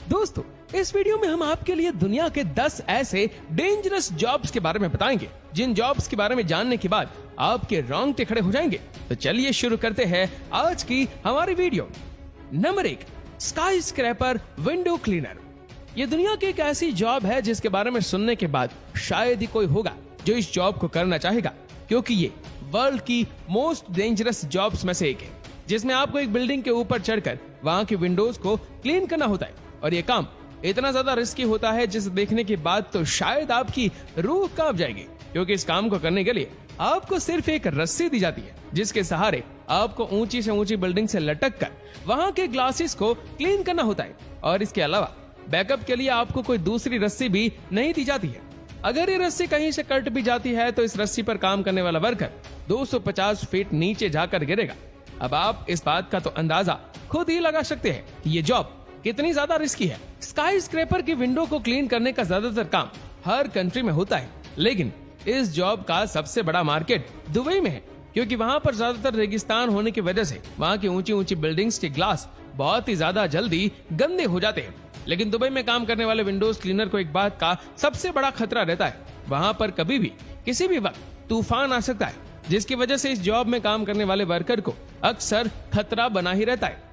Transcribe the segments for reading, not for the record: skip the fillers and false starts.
दोस्तों, इस वीडियो में हम आपके लिए दुनिया के 10 ऐसे डेंजरस जॉब्स के बारे में बताएंगे जिन जॉब्स के बारे में जानने के बाद आपके रोंगटे खड़े हो जाएंगे। तो चलिए शुरू करते हैं आज की हमारी video. Number 1, sky scraper window cleaner. ये दुनिया की एक ऐसी जॉब है जिसके बारे में सुनने के बाद शायद ही कोई होगा जो इस जॉब को करना चाहेगा, क्योंकि ये वर्ल्ड की मोस्ट डेंजरस जॉब्स में से एक है, जिसमें आपको एक बिल्डिंग के ऊपर चढ़कर वहां की विंडोज को क्लीन करना होता है। और ये काम इतना ज्यादा रिस्की होता है जिसे देखने के बाद तो शायद आपकी रूह कांप जाएगी, क्योंकि इस काम को करने के लिए आपको सिर्फ एक रस्सी दी जाती है जिसके सहारे आपको ऊंची से ऊंची बिल्डिंग से लटक कर वहां के ग्लासेस को क्लीन करना होता है। और इसके अलावा बैकअप के लिए आपको कोई दूसरी रस्सी भी नहीं दी जाती है। अगर ये रस्सी कहीं से कट भी जाती है तो इस रस्सी पर काम करने वाला वर्कर 250 फीट नीचे जाकर गिरेगा। अब आप इस बात का तो अंदाजा खुद ही लगा सकते हैं कि ये जॉब कितनी ज्यादा रिस्की है। स्काई स्क्रैपर की विंडो को क्लीन करने का ज्यादातर काम हर कंट्री में होता है, लेकिन इस जॉब का सबसे बड़ा मार्केट दुबई में है, क्योंकि वहां पर ज्यादातर रेगिस्तान होने की वजह से वहां की ऊंची ऊंची बिल्डिंग्स के ग्लास बहुत ही ज्यादा जल्दी गंदे हो जाते हैं। लेकिन दुबई में काम करने वाले विंडोज क्लीनर को एक बात का सबसे बड़ा खतरा रहता है, वहां पर कभी भी किसी भी वक्त तूफान आ सकता है, जिसकी वजह से इस जॉब में काम करने वाले वर्कर को अक्सर खतरा बना ही रहता है।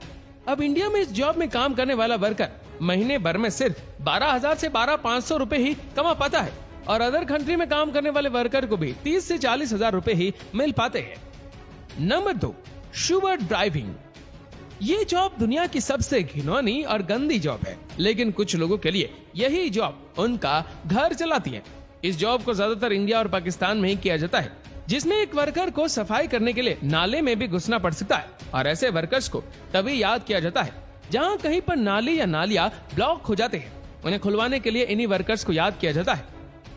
अब इंडिया में इस जॉब में काम करने वाला वर्कर महीने भर में सिर्फ 12,000 से 12,500 रुपए ही कमा पाता है, और अदर कंट्री में काम करने वाले वर्कर को भी 30 से 40,000 रुपए ही मिल पाते हैं। Number 2, sugar driving. ये जॉब दुनिया की सबसे घिनौनी और गंदी जॉब है, लेकिन कुछ लोगों के लिए यही जॉब उनका घर चलाती है। इस जॉब को ज्यादातर इंडिया और पाकिस्तान में ही किया जाता है, जिसमें एक वर्कर को सफाई करने के लिए नाले में भी घुसना पड़ सकता है, और ऐसे वर्कर्स को तभी याद किया जाता है जहां कहीं पर नाली या नालियां ब्लॉक हो जाते हैं। उन्हें खुलवाने के लिए इन्हीं वर्कर्स को याद किया जाता है।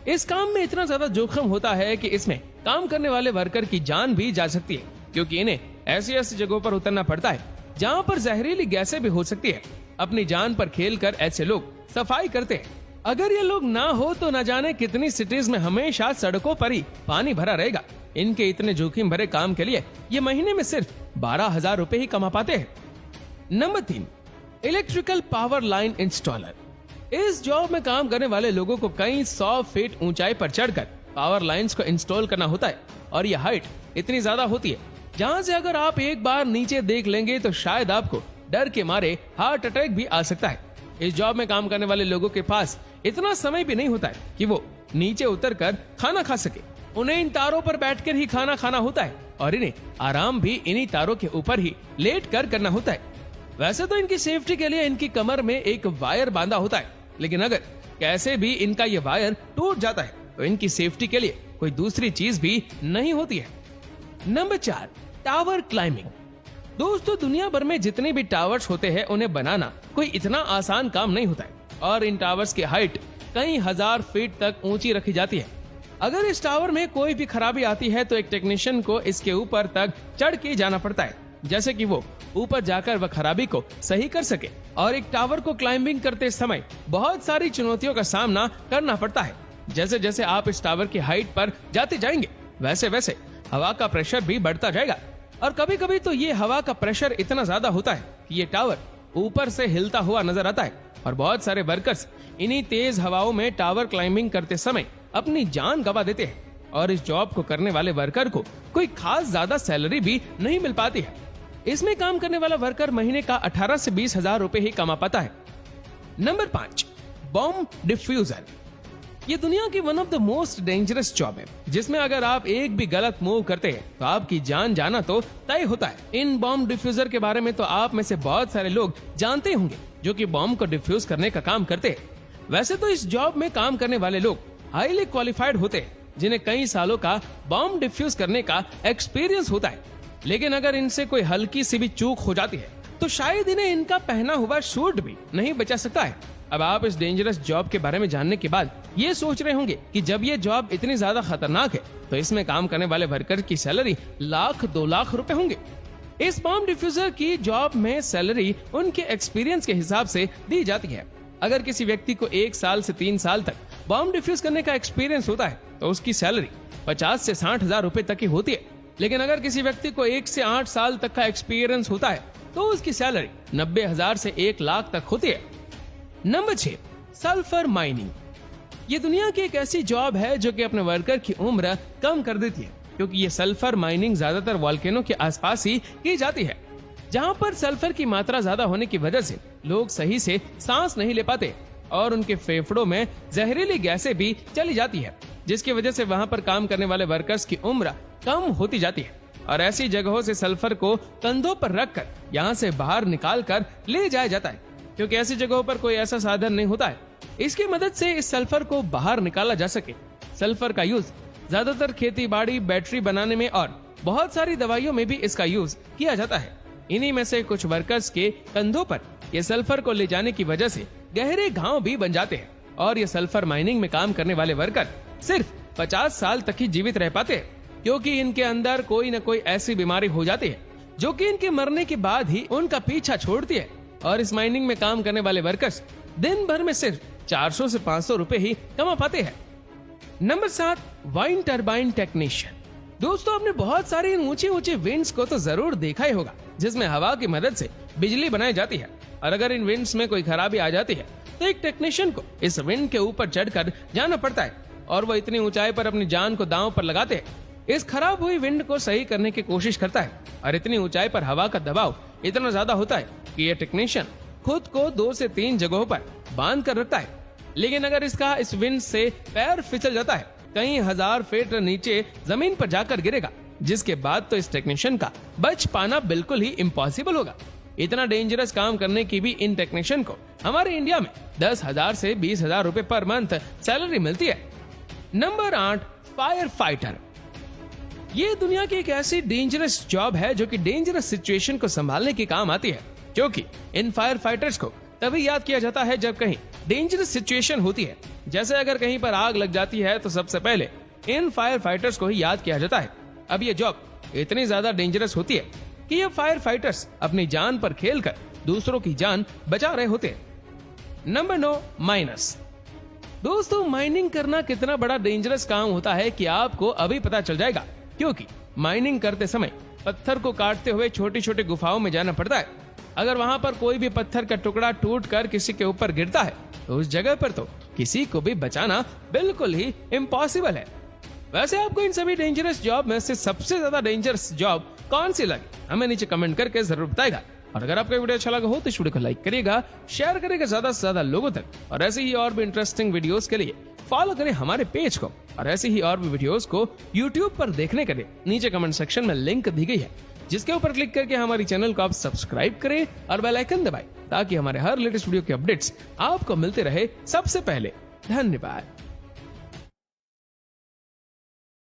इस काम में इतना ज्यादा जोखिम होता है कि इसमें काम करने वाले वर्कर की जान भी जा सकती है, क्योंकि इन्हें ऐसी ऐसी जगहों पर उतरना पड़ता है जहाँ पर जहरीली गैसें भी हो सकती है। अपनी जान पर खेलकर ऐसे लोग सफाई करते हैं। अगर ये लोग ना हो तो न जाने कितनी सिटीज में हमेशा सड़कों पर ही पानी भरा रहेगा। इनके इतने जोखिम भरे काम के लिए ये महीने में सिर्फ 12,000 रुपए ही कमा पाते हैं। Number 3, electrical power line installer. इस जॉब में काम करने वाले लोगों को कई 100 फीट ऊंचाई पर चढ़कर पावर लाइंस को इंस्टॉल करना होता है, और यह हाइट इतनी ज्यादा होती है जहां से अगर आप एक बार नीचे देख लेंगे तो शायद आपको डर के मारे हार्ट अटैक भी आ सकता है। इस जॉब में काम करने वाले लोगों के पास इतना समय भी नहीं होता है कि वो नीचे उतरकर खाना खा सके। उन्हें इन तारों पर बैठकर ही खाना खाना होता है, और इन्हें आराम भी इन्हीं तारों के ऊपर ही लेट कर करना होता है। वैसे तो इनकी सेफ्टी के लिए इनकी कमर में एक वायर बांधा होता है, लेकिन अगर कैसे भी इनका ये वायर टूट जाता है तो इनकी सेफ्टी के लिए कोई दूसरी चीज भी नहीं होती है। Number 4, tower climbing. दोस्तों, दुनिया भर में जितने भी टावर्स होते हैं उन्हें बनाना कोई इतना आसान काम नहीं होता है, और इन टावर्स की हाइट कई हजार फीट तक ऊंची रखी जाती है। अगर इस टावर में कोई भी खराबी आती है तो एक टेक्नीशियन को इसके ऊपर तक चढ़ के जाना पड़ता है, जैसे कि वो ऊपर जाकर वह खराबी को सही कर सके। और एक टावर को क्लाइंबिंग करते समय बहुत सारी चुनौतियों का सामना करना पड़ता है। जैसे जैसे आप इस टावर की हाइट पर जाते जाएंगे वैसे वैसे हवा का प्रेशर भी बढ़ता जाएगा, और कभी कभी तो ये हवा का प्रेशर इतना ज्यादा होता है कि ये टावर ऊपर से हिलता हुआ नजर आता है, और बहुत सारे वर्कर्स इन्हीं तेज हवाओं में टावर क्लाइंबिंग करते समय अपनी जान गंवा देते हैं। और इस जॉब को करने वाले वर्कर को कोई खास ज्यादा सैलरी भी नहीं मिल पाती है। इसमें काम करने वाला वर्कर महीने का 18 से 20,000 रुपए ही कमा पाता है। Number 5, bomb diffuser. ये दुनिया की one of the most dangerous job है, जिसमें अगर आप एक भी गलत मूव करते हैं तो आपकी जान जाना तो तय होता है। इन बॉम्ब डिफ्यूजर के बारे में तो आप में से बहुत सारे लोग जानते होंगे, जो कि बॉम्ब को डिफ्यूज करने का काम करते हैं। वैसे तो इस जॉब में काम करने वाले लोग हाईली क्वालिफाइड होते हैं, जिन्हें कई सालों का बॉम्ब डिफ्यूज करने का एक्सपीरियंस होता है। लेकिन अगर इनसे कोई हल्की सी भी चूक हो जाती है तो शायद इन्हें इनका पहना हुआ सूट भी नहीं बचा सकता है। अब आप इस डेंजरस जॉब के बारे में जानने के बाद ये सोच रहे होंगे कि जब ये जॉब इतनी ज्यादा खतरनाक है तो इसमें काम करने वाले वर्कर की सैलरी 1,00,000-2 लाख रुपए होंगे। इस बॉम्ब डिफ्यूजर की जॉब में सैलरी उनके एक्सपीरियंस के हिसाब से दी जाती है। अगर किसी व्यक्ति को 1 साल से 3 साल तक बॉम्ब डिफ्यूज करने का एक्सपीरियंस होता है तो उसकी सैलरी 50 से 60,000 रुपए तक की होती है। लेकिन अगर किसी व्यक्ति को 1 से 8 साल तक का एक्सपीरियंस होता है तो उसकी सैलरी 90,000 से 1 लाख तक होती है। Number 6, sulphur mining. ये दुनिया की एक ऐसी जॉब है जो कि अपने वर्कर की उम्र कम कर देती है, क्योंकि ये सल्फर माइनिंग ज्यादातर वॉल्केनो के आसपास ही की जाती है, जहाँ पर सल्फर की मात्रा ज्यादा होने की वजह से लोग सही से सांस नहीं ले पाते और उनके फेफड़ों में जहरीली गैसें भी चली जाती है, जिसकी वजह से वहाँ पर काम करने वाले वर्कर्स की उम्र कम होती जाती है। और ऐसी जगहों से सल्फर को कंधों पर रखकर यहाँ से बाहर निकाल कर ले जाया जाता है, क्योंकि ऐसी जगहों पर कोई ऐसा साधन नहीं होता है। इसकी मदद से इस सल्फर को बाहर निकाला जा सके। सल्फर का यूज ज्यादातर खेती बाड़ी, बैटरी बनाने में और बहुत सारी दवाइयों में भी इसका यूज किया जाता है। इन्हीं में से कुछ वर्कर्स के कंधों पर ये सल्फर को ले जाने की वजह से गहरे घाव भी बन जाते हैं और ये सल्फर माइनिंग में काम करने वाले वर्कर सिर्फ 50 साल तक ही जीवित रह पाते हैं, क्योंकि इनके अंदर कोई न कोई ऐसी बीमारी हो जाती है जो कि इनके मरने के बाद ही उनका पीछा छोड़ती है। और इस माइनिंग में काम करने वाले वर्कर्स दिन भर में सिर्फ 400 से 500 रुपए ही कमा पाते हैं। Number 7, wine turbine technician. दोस्तों, आपने बहुत सारे ऊंचे ऊंचे विंड्स को तो जरूर देखा ही होगा, जिसमें हवा की मदद से बिजली बनाई जाती है। और अगर इन विंड्स में कोई खराबी आ जाती है तो एक टेक्नीशियन को इस विंड के ऊपर चढ़कर जाना पड़ता है और वो इतनी ऊंचाई पर अपनी जान को दांव पर लगाते हैं। इस खराब हुई विंड को सही करने की कोशिश करता है और इतनी ऊंचाई पर हवा का दबाव इतना ज्यादा होता है कि ये टेक्नीशियन खुद को 2 से 3 जगहों पर बांध कर रखता है। लेकिन अगर इसका इस विंड से पैर फिसल जाता है, कई हजार फीट नीचे जमीन पर जाकर गिरेगा, जिसके बाद तो इस टेक्नीशियन का बच पाना बिल्कुल ही इम्पॉसिबल होगा। इतना डेंजरस काम करने की भी इन टेक्नीशियन को हमारे इंडिया में 10,000 से 20,000 रुपए पर मंथ सैलरी मिलती है। Number 8, fire fighter. ये दुनिया की एक ऐसी डेंजरस जॉब है जो कि डेंजरस सिचुएशन को संभालने के काम आती है, क्योंकि इन फायर फाइटर्स को तभी याद किया जाता है जब कहीं डेंजरस सिचुएशन होती है। जैसे अगर कहीं पर आग लग जाती है तो सबसे पहले इन फायर फाइटर्स को ही याद किया जाता है। अब ये जॉब इतनी ज्यादा डेंजरस होती है कि ये फायर फाइटर्स अपनी जान पर खेलकर दूसरों की जान बचा रहे होते हैं। Number 9, minus. दोस्तों, माइनिंग करना कितना बड़ा डेंजरस काम होता है कि आपको अभी पता चल जाएगा, क्योंकि माइनिंग करते समय पत्थर को काटते हुए छोटी छोटी गुफाओं में जाना पड़ता है। अगर वहां पर कोई भी पत्थर का टुकड़ा टूट कर किसी के ऊपर गिरता है तो उस जगह पर तो किसी को भी बचाना बिल्कुल ही इम्पॉसिबल है। वैसे आपको इन सभी डेंजरस जॉब में से सबसे ज्यादा डेंजरस जॉब कौन सी लगी, हमें नीचे कमेंट करके जरूर बताएगा। और अगर आपका वीडियो अच्छा लगा हो तो इस वीडियो को लाइक करिएगा, शेयर करिएगा ज्यादा से ज्यादा लोगों तक, और ऐसे ही और भी इंटरेस्टिंग वीडियोस के लिए फॉलो करें हमारे पेज को। और ऐसे ही और भी वीडियोस को यूट्यूब पर देखने के लिए नीचे कमेंट सेक्शन में लिंक दी गई है, जिसके ऊपर क्लिक करके हमारे चैनल को आप सब्सक्राइब करें और बेल आइकन दबाएं, ताकि हमारे हर लेटेस्ट वीडियो के अपडेट्स आपको मिलते रहे सबसे पहले। धन्यवाद।